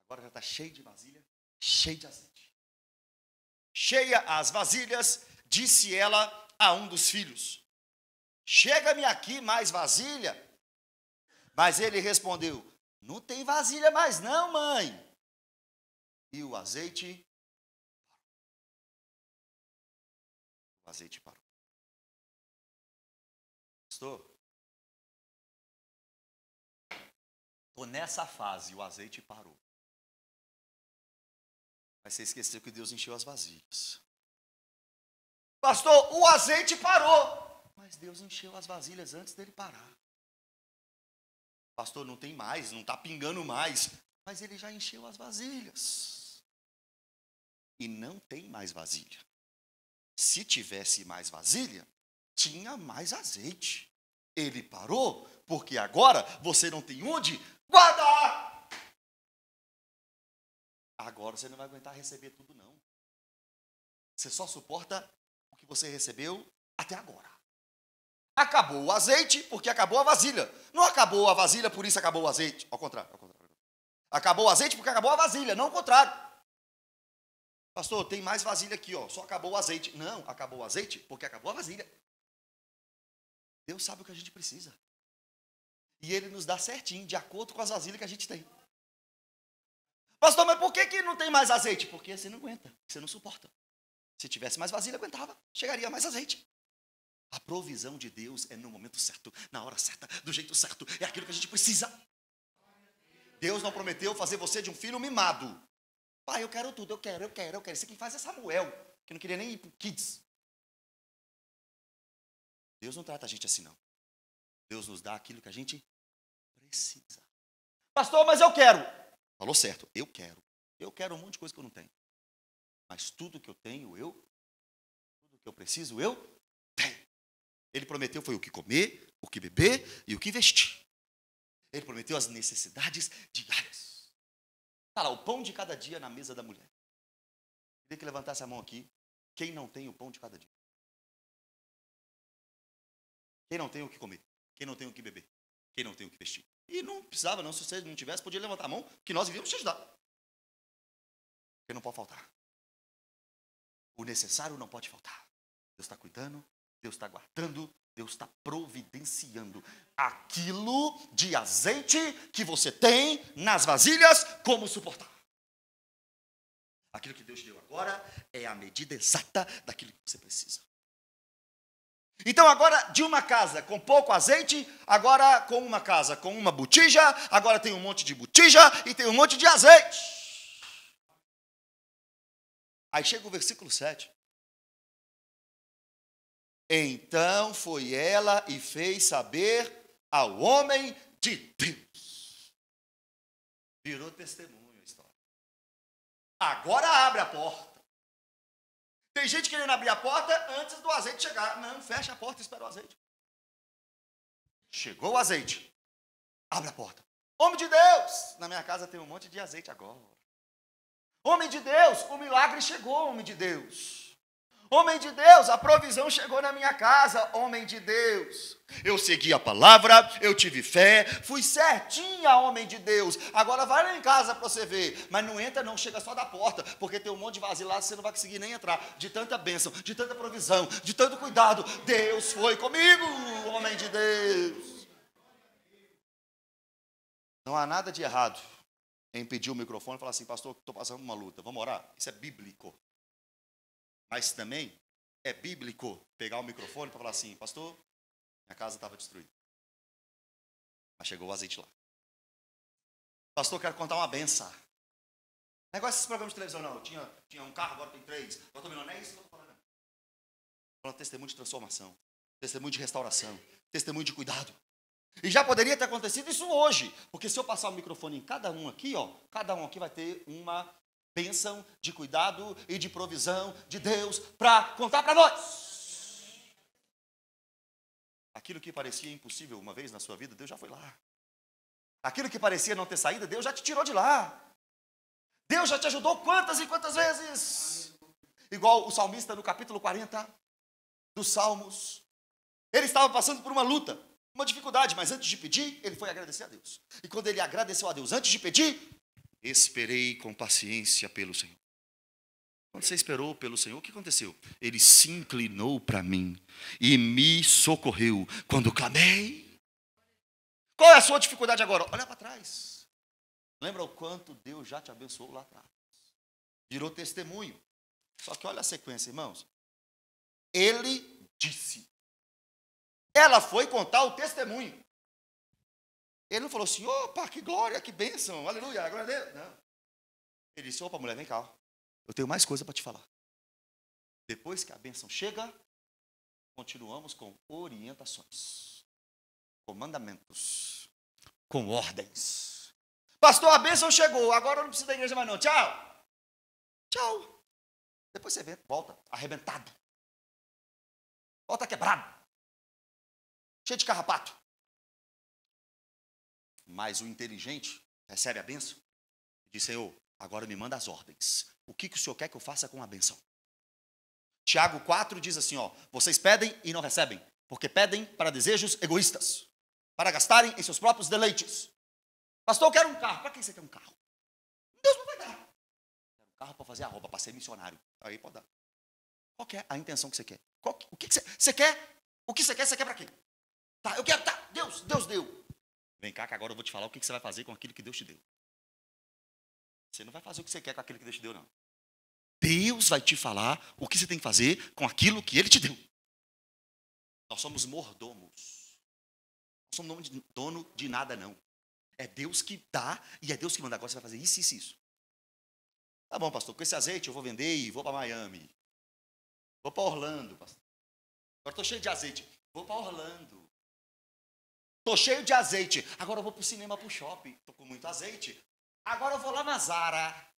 Agora já está cheio de vasilha, cheio de azeite. Cheia as vasilhas, disse ela a um dos filhos: chega-me aqui mais vasilha. Mas ele respondeu: não tem vasilha mais não, mãe. E o azeite parou. Pastor, estou nessa fase, o azeite parou. Mas você esqueceu que Deus encheu as vasilhas. Pastor, o azeite parou. Mas Deus encheu as vasilhas antes dele parar. Pastor, não tem mais, não está pingando mais. Mas ele já encheu as vasilhas. E não tem mais vasilha. Se tivesse mais vasilha, tinha mais azeite. Ele parou, porque agora você não tem onde guardar. Agora você não vai aguentar receber tudo, não. Você só suporta o que você recebeu até agora. Acabou o azeite, porque acabou a vasilha. Não acabou a vasilha, por isso acabou o azeite. Ao contrário. Acabou o azeite, porque acabou a vasilha, não o contrário. Pastor, tem mais vasilha aqui, ó. Só acabou o azeite. Não, acabou o azeite, porque acabou a vasilha. Deus sabe o que a gente precisa. E Ele nos dá certinho, de acordo com as vasilhas que a gente tem. Pastor, mas por que não tem mais azeite? Porque você não aguenta, você não suporta. Se tivesse mais vasilha, aguentava, chegaria mais azeite. A provisão de Deus é no momento certo, na hora certa, do jeito certo. É aquilo que a gente precisa. Deus não prometeu fazer você de um filho mimado. Pai, eu quero tudo, eu quero. Isso quem faz é Samuel, que não queria nem ir para o Kids. Deus não trata a gente assim, não. Deus nos dá aquilo que a gente precisa. Pastor, mas eu quero. Falou certo, eu quero. Eu quero um monte de coisa que eu não tenho. Mas tudo que eu tenho, tudo que eu preciso, eu tenho. Ele prometeu foi o que comer, o que beber e o que vestir. Ele prometeu as necessidades diárias. Está lá, o pão de cada dia na mesa da mulher. Queria que levantasse a mão aqui. Quem não tem o pão de cada dia? Quem não tem o que comer? Quem não tem o que beber? Quem não tem o que vestir? E não precisava, não. Se você não tivesse, podia levantar a mão, que nós iríamos te ajudar. Porque não pode faltar. O necessário não pode faltar. Deus está cuidando, Deus está guardando, Deus está providenciando aquilo de azeite que você tem nas vasilhas, como suportar. Aquilo que Deus deu agora é a medida exata daquilo que você precisa. Então agora de uma casa com pouco azeite, agora com uma casa com uma botija, agora tem um monte de botija e tem um monte de azeite. Aí chega o versículo 7. Então foi ela e fez saber ao homem de Deus. Virou testemunho a história. Agora abre a porta. Tem gente querendo abrir a porta antes do azeite chegar. Não, fecha a porta e espera o azeite. Chegou o azeite. Abre a porta. Homem de Deus, na minha casa tem um monte de azeite agora. Homem de Deus, o milagre chegou, homem de Deus. Homem de Deus, a provisão chegou na minha casa, homem de Deus. Eu segui a palavra, eu tive fé, fui certinha, homem de Deus. Agora vai lá em casa para você ver. Mas não entra não, chega só da porta, porque tem um monte de vazio lá, você não vai conseguir nem entrar. De tanta bênção, de tanta provisão, de tanto cuidado. Deus foi comigo, homem de Deus. Não há nada de errado em pedir o microfone e falar assim: pastor, estou passando uma luta, vamos orar? Isso é bíblico. Mas também é bíblico pegar o microfone para falar assim: pastor, minha casa estava destruída, mas chegou o azeite lá. Pastor, quero contar uma benção. Negócio desses programas de televisão, não. Tinha um carro, agora tem 3. Agora não é isso que eu estou falando. Falando testemunho de transformação, testemunho de restauração, testemunho de cuidado. E já poderia ter acontecido isso hoje, porque se eu passar o microfone em cada um aqui, ó, cada um aqui vai ter uma bênção de cuidado e de provisão de Deus para contar para nós. Aquilo que parecia impossível uma vez na sua vida, Deus já foi lá. Aquilo que parecia não ter saída, Deus já te tirou de lá. Deus já te ajudou quantas e quantas vezes. Igual o salmista no capítulo 40 dos Salmos. Ele estava passando por uma luta, uma dificuldade, mas antes de pedir, ele foi agradecer a Deus. E quando ele agradeceu a Deus antes de pedir, esperei com paciência pelo Senhor. Quando você esperou pelo Senhor, o que aconteceu? Ele se inclinou para mim e me socorreu quando clamei. Qual é a sua dificuldade agora? Olha para trás. Lembra o quanto Deus já te abençoou lá atrás. Virou testemunho. Só que olha a sequência, irmãos. Ele disse. Ela foi contar o testemunho. Ele não falou assim, opa, que glória, que bênção, aleluia, glória a Deus. Não. Ele disse, opa, mulher, vem cá. Eu tenho mais coisa para te falar. Depois que a bênção chega, continuamos com orientações, com mandamentos, com ordens. Pastor, a bênção chegou, agora eu não preciso da igreja mais não. Tchau. Tchau. Depois você volta arrebentado. Volta quebrado. Cheio de carrapato. Mas o inteligente recebe a bênção e diz, Senhor, agora me manda as ordens. O que o Senhor quer que eu faça com a bênção? Tiago 4 diz assim, vocês pedem e não recebem, porque pedem para desejos egoístas, para gastarem em seus próprios deleites. Pastor, eu quero um carro. Para que você quer um carro? Deus não vai dar. Quero um carro para fazer a roupa, para ser missionário. Aí pode dar. Qual que é a intenção que você quer? O que você quer? O que você quer para quê? Tá, eu quero, tá, Deus deu. Vem cá que agora eu vou te falar o que você vai fazer com aquilo que Deus te deu. Você não vai fazer o que você quer com aquilo que Deus te deu, não. Deus vai te falar o que você tem que fazer com aquilo que Ele te deu. Nós somos mordomos. Não somos dono de nada, não. É Deus que dá e é Deus que manda. Agora você vai fazer isso, isso, isso. Tá bom, pastor, com esse azeite eu vou vender e vou para Miami. Vou para Orlando, pastor. Agora estou cheio de azeite. Vou para Orlando. Estou cheio de azeite. Agora eu vou para o cinema, para o shopping. Estou com muito azeite. Agora eu vou lá na Zara.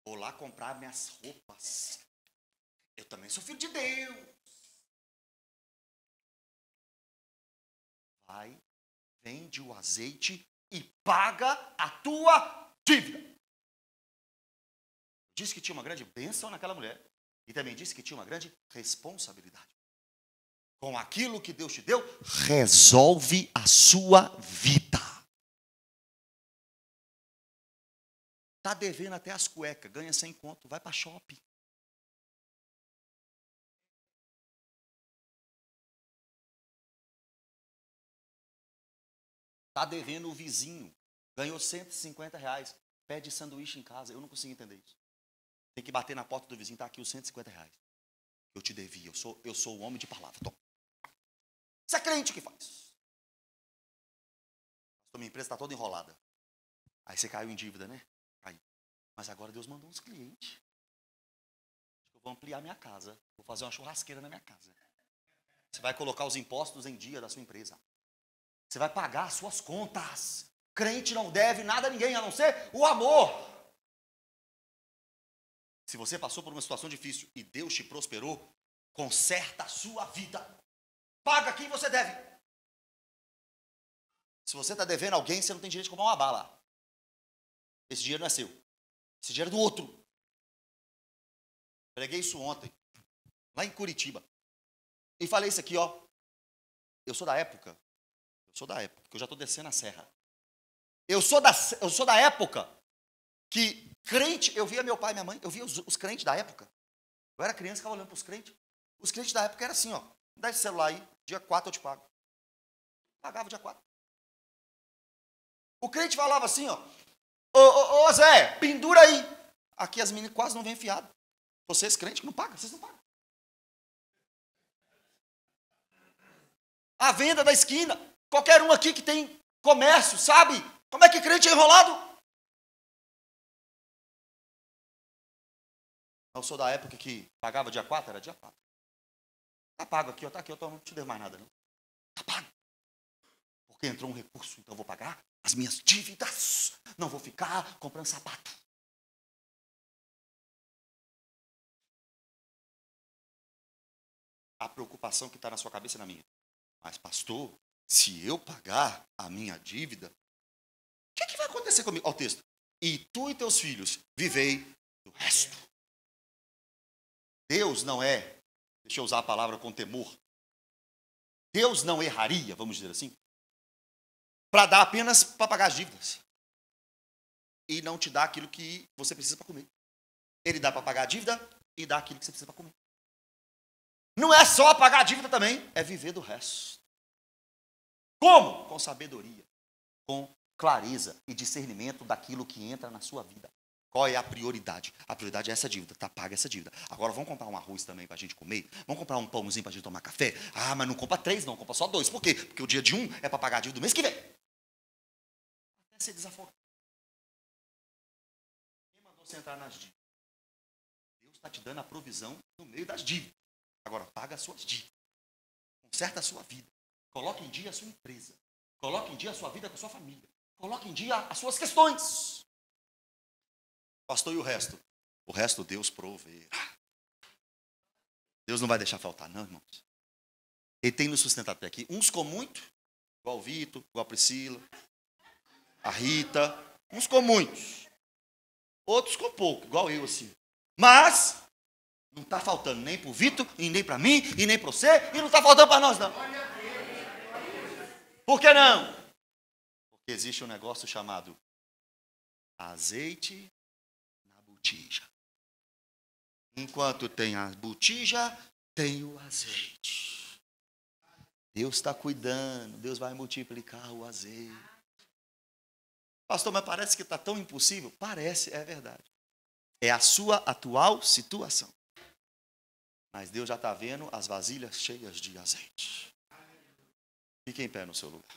Vou lá comprar minhas roupas. Eu também sou filho de Deus. Vai, vende o azeite e paga a tua dívida. Disse que tinha uma grande bênção naquela mulher. E também disse que tinha uma grande responsabilidade. Com aquilo que Deus te deu, resolve a sua vida. Está devendo até as cuecas, ganha 100 conto, vai para shopping. Está devendo o vizinho, ganhou 150 reais, pede sanduíche em casa. Eu não consigo entender isso. Tem que bater na porta do vizinho, está aqui os 150 reais. Eu te devia, eu sou o homem de palavra. Toma. Você é crente que faz. A minha empresa está toda enrolada. Aí você caiu em dívida, né? Caiu. Mas agora Deus mandou uns clientes. Eu vou ampliar minha casa. Vou fazer uma churrasqueira na minha casa. Você vai colocar os impostos em dia da sua empresa. Você vai pagar as suas contas. Crente não deve nada a ninguém, a não ser o amor. Se você passou por uma situação difícil e Deus te prosperou, conserta a sua vida. Paga quem você deve. Se você está devendo alguém, você não tem direito de comprar uma bala. Esse dinheiro não é seu. Esse dinheiro é do outro. Preguei isso ontem, lá em Curitiba. E falei isso aqui, Eu sou da época, que eu já estou descendo a serra. Eu sou da época que crente, eu via meu pai e minha mãe, eu via os crentes da época. Eu era criança, ficava olhando para os crentes. Os crentes da época eram assim, dá esse celular aí, dia 4 eu te pago. Pagava dia 4. O crente falava assim, ô Zé, pendura aí. Aqui as meninas quase não vêm fiado. Vocês crentes que não pagam, vocês não pagam. A venda da esquina, qualquer um aqui que tem comércio, sabe? Como é que crente é enrolado? Eu sou da época que pagava dia 4, era dia 4. Tá pago aqui, tá aqui, eu não te devo mais nada, não. Tá pago. Porque entrou um recurso, então eu vou pagar as minhas dívidas. Não vou ficar comprando sapato. A preocupação que está na sua cabeça e na minha. Mas pastor, se eu pagar a minha dívida, acontecer comigo? Olha o texto. E tu e teus filhos vivei do resto. Deus não é, deixa eu usar a palavra com temor, Deus não erraria, vamos dizer assim, para dar apenas para pagar as dívidas. E não te dá aquilo que você precisa para comer. Ele dá para pagar a dívida e dá aquilo que você precisa para comer. Não é só pagar a dívida também, é viver do resto. Como? Com sabedoria, com clareza e discernimento daquilo que entra na sua vida. Qual é a prioridade? A prioridade é essa dívida, tá paga essa dívida. Agora vamos comprar um arroz também para a gente comer? Vamos comprar um pãozinho para a gente tomar café? Ah, mas não compra 3 não, compra só 2. Por quê? Porque o dia de 1 é para pagar a dívida do mês que vem. Até ser desafogado. Quem mandou você entrar nas dívidas? Deus está te dando a provisão no meio das dívidas. Agora paga as suas dívidas. Conserta a sua vida. Coloque em dia a sua empresa. Coloque em dia a sua vida com a sua família. Coloque em dia as suas questões. Pastor, e o resto? O resto Deus proverá. Deus não vai deixar faltar, não, irmãos. Ele tem nos sustentado até aqui. Uns com muito, igual o Vitor, igual a Priscila, a Rita. Uns com muitos. Outros com pouco, igual eu, assim. Mas não está faltando nem para o Vitor, e nem para mim, e nem para você, e não está faltando para nós, não. Por que não? Porque existe um negócio chamado azeite na botija. Enquanto tem a botija, tem o azeite. Deus está cuidando, Deus vai multiplicar o azeite. Pastor, mas parece que está tão impossível. Parece, é verdade. É a sua atual situação. Mas Deus já está vendo as vasilhas cheias de azeite. Fique em pé no seu lugar.